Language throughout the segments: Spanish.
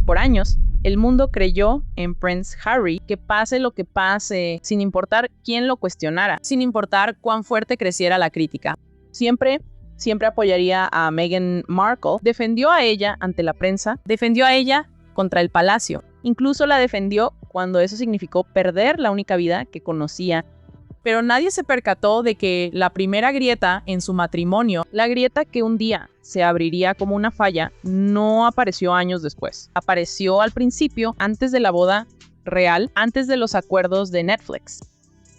Por años, el mundo creyó en Prince Harry, que pase lo que pase, sin importar quién lo cuestionara, sin importar cuán fuerte creciera la crítica. Siempre apoyaría a Meghan Markle, defendió a ella ante la prensa, defendió a ella contra el palacio. Incluso la defendió cuando eso significó perder la única vida que conocía. Pero nadie se percató de que la primera grieta en su matrimonio, la grieta que un día se abriría como una falla, no apareció años después. Apareció al principio, antes de la boda real, antes de los acuerdos de Netflix,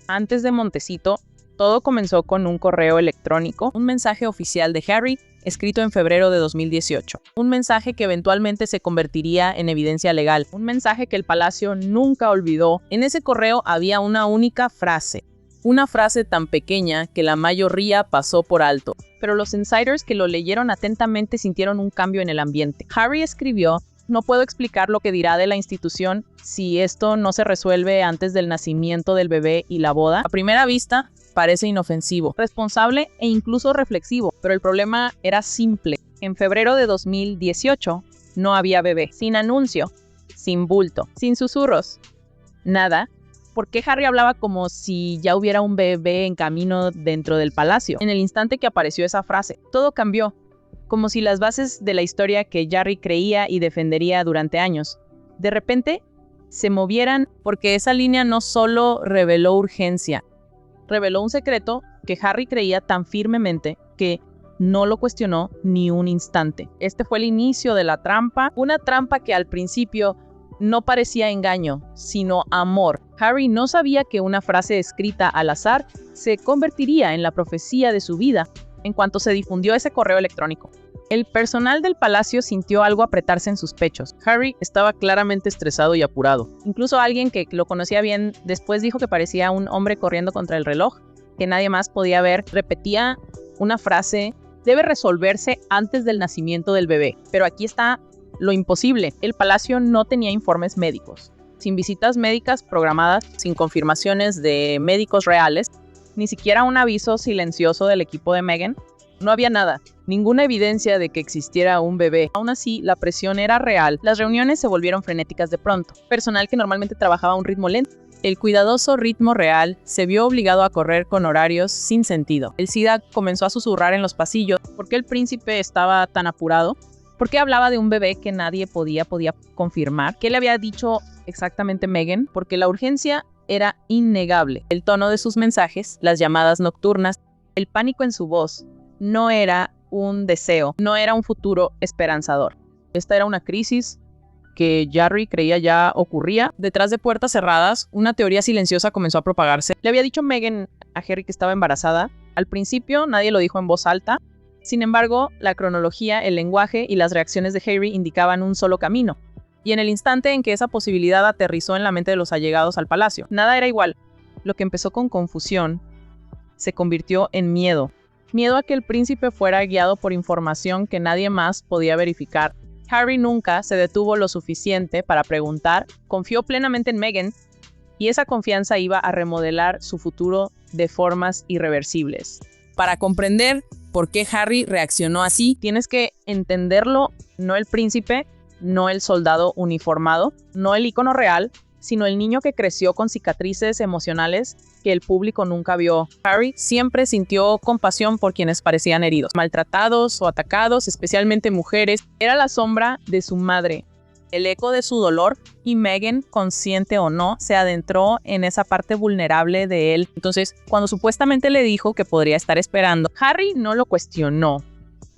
antes de Montecito. Todo comenzó con un correo electrónico, un mensaje oficial de Harry, escrito en febrero de 2018. Un mensaje que eventualmente se convertiría en evidencia legal. Un mensaje que el palacio nunca olvidó. En ese correo había una única frase. Una frase tan pequeña que la mayoría pasó por alto. Pero los insiders que lo leyeron atentamente sintieron un cambio en el ambiente. Harry escribió: "No puedo explicar lo que dirá de la institución si esto no se resuelve antes del nacimiento del bebé y la boda. A primera vista, parece inofensivo, responsable e incluso reflexivo, pero el problema era simple. En febrero de 2018 no había bebé, sin anuncio, sin bulto, sin susurros, nada. ¿Por qué Harry hablaba como si ya hubiera un bebé en camino dentro del palacio? En el instante que apareció esa frase, todo cambió, como si las bases de la historia que Harry creía y defendería durante años, de repente se movieran, porque esa línea no solo reveló urgencia, reveló un secreto que Harry creía tan firmemente que no lo cuestionó ni un instante. Este fue el inicio de la trampa, una trampa que al principio no parecía engaño, sino amor. Harry no sabía que una frase escrita al azar se convertiría en la profecía de su vida en cuanto se difundió ese correo electrónico. El personal del palacio sintió algo apretarse en sus pechos. Harry estaba claramente estresado y apurado. Incluso alguien que lo conocía bien después dijo que parecía un hombre corriendo contra el reloj, que nadie más podía ver. Repetía una frase: "Debe resolverse antes del nacimiento del bebé". Pero aquí está lo imposible. El palacio no tenía informes médicos. Sin visitas médicas programadas, sin confirmaciones de médicos reales, ni siquiera un aviso silencioso del equipo de Meghan, no había nada, ninguna evidencia de que existiera un bebé. Aún así, la presión era real. Las reuniones se volvieron frenéticas de pronto. Personal que normalmente trabajaba a un ritmo lento. El cuidadoso ritmo real se vio obligado a correr con horarios sin sentido. El SIDA comenzó a susurrar en los pasillos. ¿Por qué el príncipe estaba tan apurado? ¿Por qué hablaba de un bebé que nadie podía confirmar? ¿Qué le había dicho exactamente Meghan? Porque la urgencia era innegable. El tono de sus mensajes, las llamadas nocturnas, el pánico en su voz, no era un deseo, no era un futuro esperanzador. Esta era una crisis que Harry creía ya ocurría. Detrás de puertas cerradas, una teoría silenciosa comenzó a propagarse. Le había dicho Meghan a Harry que estaba embarazada. Al principio nadie lo dijo en voz alta. Sin embargo, la cronología, el lenguaje y las reacciones de Harry indicaban un solo camino. Y en el instante en que esa posibilidad aterrizó en la mente de los allegados al palacio, nada era igual. Lo que empezó con confusión se convirtió en miedo. Miedo a que el príncipe fuera guiado por información que nadie más podía verificar. Harry nunca se detuvo lo suficiente para preguntar, confió plenamente en Meghan, y esa confianza iba a remodelar su futuro de formas irreversibles. Para comprender por qué Harry reaccionó así, tienes que entenderlo, no el príncipe, no el soldado uniformado, no el ícono real, sino el niño que creció con cicatrices emocionales que el público nunca vio. Harry siempre sintió compasión por quienes parecían heridos, maltratados o atacados, especialmente mujeres. Era la sombra de su madre, el eco de su dolor, y Meghan, consciente o no, se adentró en esa parte vulnerable de él. Entonces, cuando supuestamente le dijo que podría estar esperando, Harry no lo cuestionó,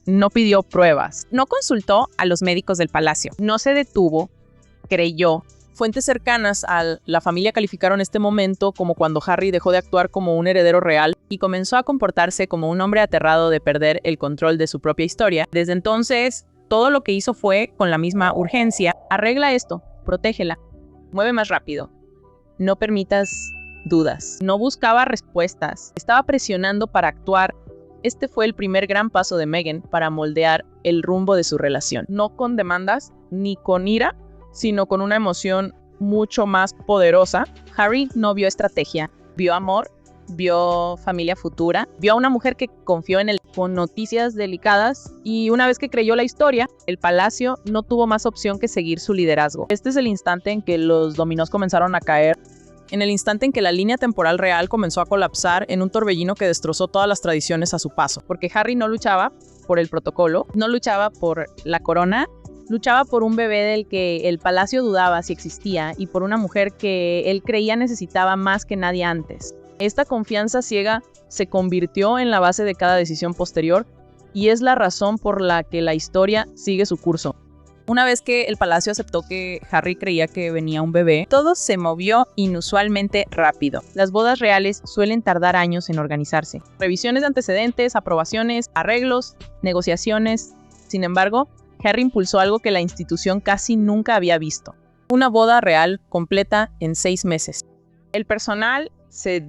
no pidió pruebas, no consultó a los médicos del palacio, no se detuvo, creyó. Fuentes cercanas a la familia calificaron este momento como cuando Harry dejó de actuar como un heredero real y comenzó a comportarse como un hombre aterrado de perder el control de su propia historia. Desde entonces, todo lo que hizo fue, con la misma urgencia: arregla esto, protégela, mueve más rápido, no permitas dudas. No buscaba respuestas, estaba presionando para actuar. Este fue el primer gran paso de Meghan para moldear el rumbo de su relación. No con demandas ni con ira, sino con una emoción mucho más poderosa. Harry no vio estrategia, vio amor, vio familia futura, vio a una mujer que confió en él. con noticias delicadas, y una vez que creyó la historia, el palacio no tuvo más opción que seguir su liderazgo. Este es el instante en que los dominós comenzaron a caer, en el instante en que la línea temporal real comenzó a colapsar en un torbellino que destrozó todas las tradiciones a su paso. Porque Harry no luchaba por el protocolo, no luchaba por la corona, luchaba por un bebé del que el palacio dudaba si existía y por una mujer que él creía necesitaba más que nadie antes. Esta confianza ciega se convirtió en la base de cada decisión posterior y es la razón por la que la historia sigue su curso. Una vez que el palacio aceptó que Harry creía que venía un bebé, todo se movió inusualmente rápido. Las bodas reales suelen tardar años en organizarse. Revisiones de antecedentes, aprobaciones, arreglos, negociaciones. Sin embargo, Harry impulsó algo que la institución casi nunca había visto. Una boda real completa en 6 meses. El personal se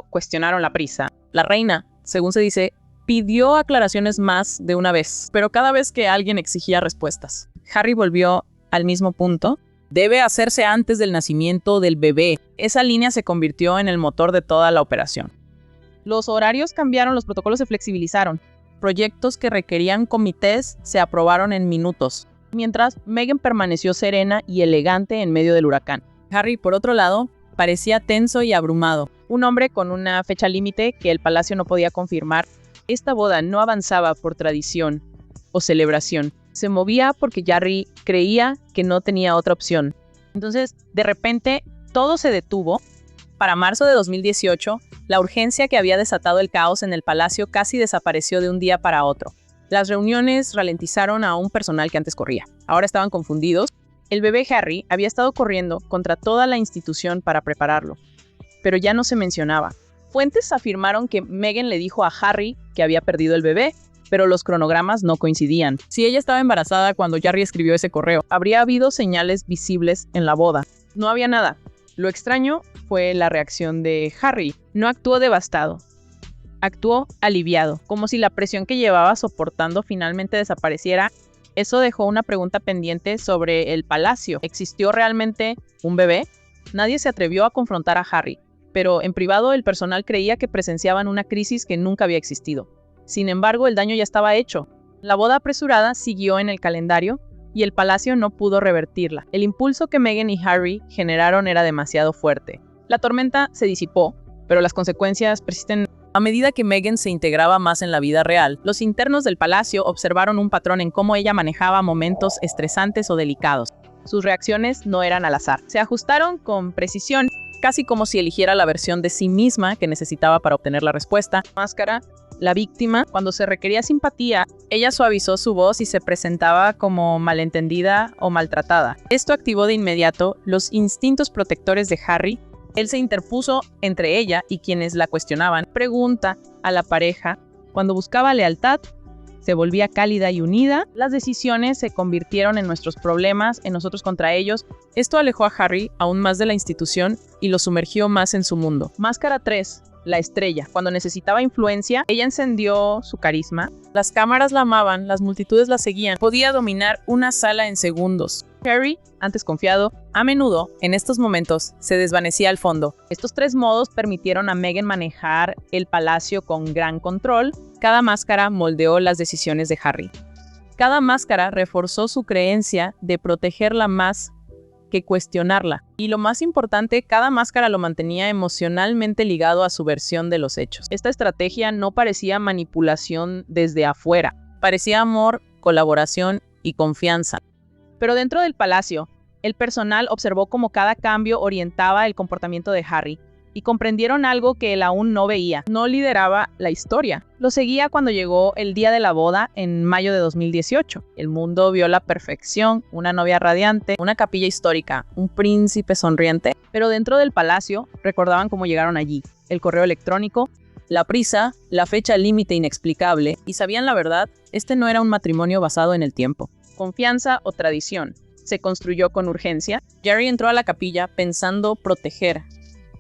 cuestionaron la prisa. La reina, según se dice, pidió aclaraciones más de una vez, pero cada vez que alguien exigía respuestas. Harry volvió al mismo punto. Debe hacerse antes del nacimiento del bebé. Esa línea se convirtió en el motor de toda la operación. Los horarios cambiaron, los protocolos se flexibilizaron. Proyectos que requerían comités se aprobaron en minutos, mientras Meghan permaneció serena y elegante en medio del huracán. Harry, por otro lado, parecía tenso y abrumado. Un hombre con una fecha límite que el palacio no podía confirmar. Esta boda no avanzaba por tradición o celebración. Se movía porque Harry creía que no tenía otra opción. Entonces, de repente, todo se detuvo. Para marzo de 2018, la urgencia que había desatado el caos en el palacio casi desapareció de un día para otro. Las reuniones ralentizaron a un personal que antes corría. Ahora estaban confundidos. El bebé Harry había estado corriendo contra toda la institución para prepararlo, pero ya no se mencionaba. Fuentes afirmaron que Meghan le dijo a Harry que había perdido el bebé, pero los cronogramas no coincidían. Si ella estaba embarazada cuando Harry escribió ese correo, habría habido señales visibles en la boda. No había nada. Lo extraño fue la reacción de Harry. No actuó devastado. Actuó aliviado, como si la presión que llevaba soportando finalmente desapareciera. Eso dejó una pregunta pendiente sobre el palacio. ¿Existió realmente un bebé? Nadie se atrevió a confrontar a Harry, pero en privado el personal creía que presenciaban una crisis que nunca había existido. Sin embargo, el daño ya estaba hecho. La boda apresurada siguió en el calendario y el palacio no pudo revertirla. El impulso que Meghan y Harry generaron era demasiado fuerte. La tormenta se disipó, pero las consecuencias persisten. A medida que Meghan se integraba más en la vida real, los internos del palacio observaron un patrón en cómo ella manejaba momentos estresantes o delicados. Sus reacciones no eran al azar. Se ajustaron con precisión, casi como si eligiera la versión de sí misma que necesitaba para obtener la respuesta. Máscara, la víctima, cuando se requería simpatía, ella suavizó su voz y se presentaba como malentendida o maltratada. Esto activó de inmediato los instintos protectores de Harry. Él se interpuso entre ella y quienes la cuestionaban. Pregunta a la pareja. Cuando buscaba lealtad, se volvía cálida y unida. Las decisiones se convirtieron en nuestros problemas, en nosotros contra ellos. Esto alejó a Harry aún más de la institución y lo sumergió más en su mundo. Máscara 3. La estrella. Cuando necesitaba influencia, ella encendió su carisma. Las cámaras la amaban, las multitudes la seguían. Podía dominar una sala en segundos. Harry, antes confiado, a menudo, en estos momentos, se desvanecía al fondo. Estos 3 modos permitieron a Meghan manejar el palacio con gran control. Cada máscara moldeó las decisiones de Harry. Cada máscara reforzó su creencia de protegerla más que cuestionarla. Y lo más importante, cada máscara lo mantenía emocionalmente ligado a su versión de los hechos. Esta estrategia no parecía manipulación desde afuera. Parecía amor, colaboración y confianza. Pero dentro del palacio, el personal observó cómo cada cambio orientaba el comportamiento de Harry y comprendieron algo que él aún no veía. No lideraba la historia. Lo seguía cuando llegó el día de la boda en mayo de 2018. El mundo vio la perfección, una novia radiante, una capilla histórica, un príncipe sonriente. Pero dentro del palacio recordaban cómo llegaron allí. El correo electrónico, la prisa, la fecha límite inexplicable, y sabían la verdad, este no era un matrimonio basado en el tiempo. Confianza o tradición. Se construyó con urgencia. Harry entró a la capilla pensando proteger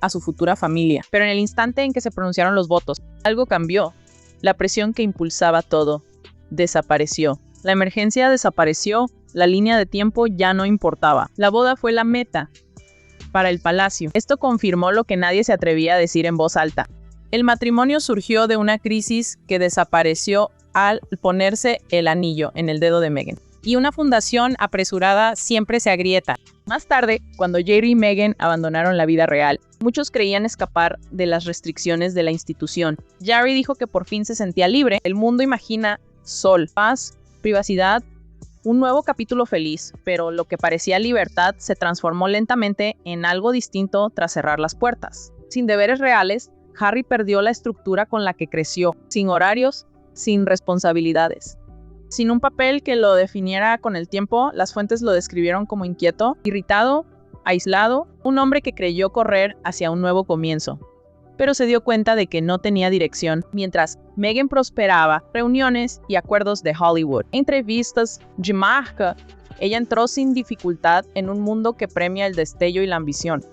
a su futura familia. Pero en el instante en que se pronunciaron los votos, algo cambió. La presión que impulsaba todo desapareció. La emergencia desapareció. La línea de tiempo ya no importaba. La boda fue la meta para el palacio. Esto confirmó lo que nadie se atrevía a decir en voz alta. El matrimonio surgió de una crisis que desapareció al ponerse el anillo en el dedo de Meghan. Y una fundación apresurada siempre se agrieta. Más tarde, cuando Harry y Meghan abandonaron la vida real, muchos creían escapar de las restricciones de la institución. Harry dijo que por fin se sentía libre. El mundo imagina sol, paz, privacidad, un nuevo capítulo feliz, pero lo que parecía libertad se transformó lentamente en algo distinto tras cerrar las puertas. Sin deberes reales, Harry perdió la estructura con la que creció, sin horarios, sin responsabilidades. Sin un papel que lo definiera con el tiempo, las fuentes lo describieron como inquieto, irritado, aislado, un hombre que creyó correr hacia un nuevo comienzo, pero se dio cuenta de que no tenía dirección. Mientras Meghan prosperaba, reuniones y acuerdos de Hollywood, entrevistas, de marca, ella entró sin dificultad en un mundo que premia el destello y la ambición.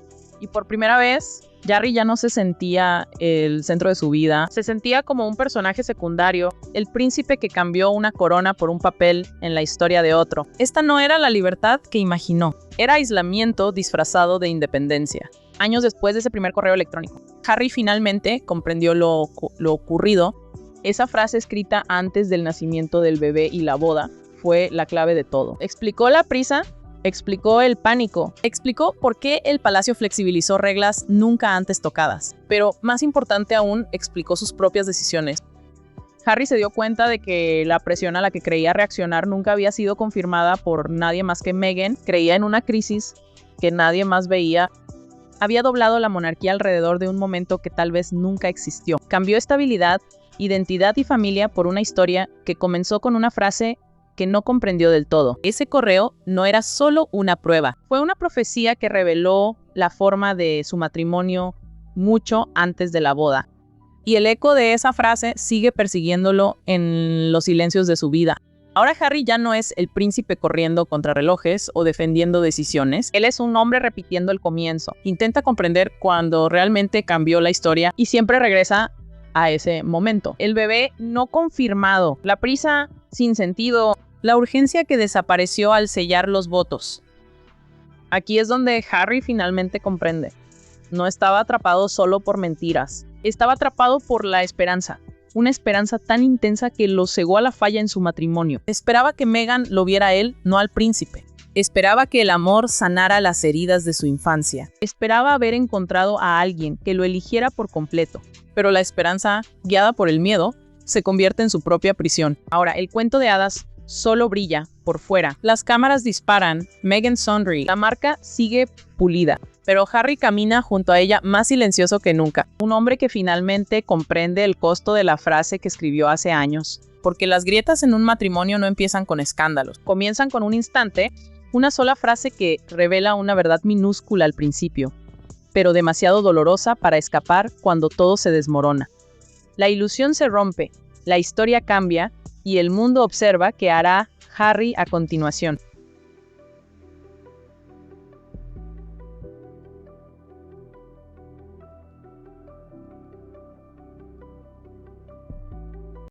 Y por primera vez, Harry ya no se sentía el centro de su vida, se sentía como un personaje secundario, el príncipe que cambió una corona por un papel en la historia de otro. Esta no era la libertad que imaginó, era aislamiento disfrazado de independencia. Años después de ese primer correo electrónico, Harry finalmente comprendió lo ocurrido. Esa frase escrita antes del nacimiento del bebé y la boda fue la clave de todo. Explicó la prisa, explicó el pánico, explicó por qué el palacio flexibilizó reglas nunca antes tocadas. Pero más importante aún, explicó sus propias decisiones. Harry se dio cuenta de que la presión a la que creía reaccionar nunca había sido confirmada por nadie más que Meghan. Creía en una crisis que nadie más veía. Había doblado la monarquía alrededor de un momento que tal vez nunca existió. Cambió estabilidad, identidad y familia por una historia que comenzó con una frase que no comprendió del todo. Ese correo no era solo una prueba, fue una profecía que reveló la forma de su matrimonio mucho antes de la boda. Y el eco de esa frase sigue persiguiéndolo en los silencios de su vida. Ahora Harry ya no es el príncipe corriendo contra relojes o defendiendo decisiones. Él es un hombre repitiendo el comienzo. Intenta comprender cuando realmente cambió la historia y siempre regresa a ese momento. El bebé no confirmado, la prisa sin sentido, la urgencia que desapareció al sellar los votos. Aquí es donde Harry finalmente comprende. No estaba atrapado solo por mentiras, estaba atrapado por la esperanza. Una esperanza tan intensa que lo cegó a la falla en su matrimonio. Esperaba que Meghan lo viera a él, no al príncipe. Esperaba que el amor sanara las heridas de su infancia. Esperaba haber encontrado a alguien que lo eligiera por completo. Pero la esperanza, guiada por el miedo, se convierte en su propia prisión. Ahora, el cuento de hadas solo brilla por fuera. Las cámaras disparan, Meghan sonríe, la marca sigue pulida. Pero Harry camina junto a ella más silencioso que nunca. Un hombre que finalmente comprende el costo de la frase que escribió hace años. Porque las grietas en un matrimonio no empiezan con escándalos. Comienzan con un instante, una sola frase que revela una verdad minúscula al principio, pero demasiado dolorosa para escapar cuando todo se desmorona. La ilusión se rompe, la historia cambia y el mundo observa qué hará Harry a continuación.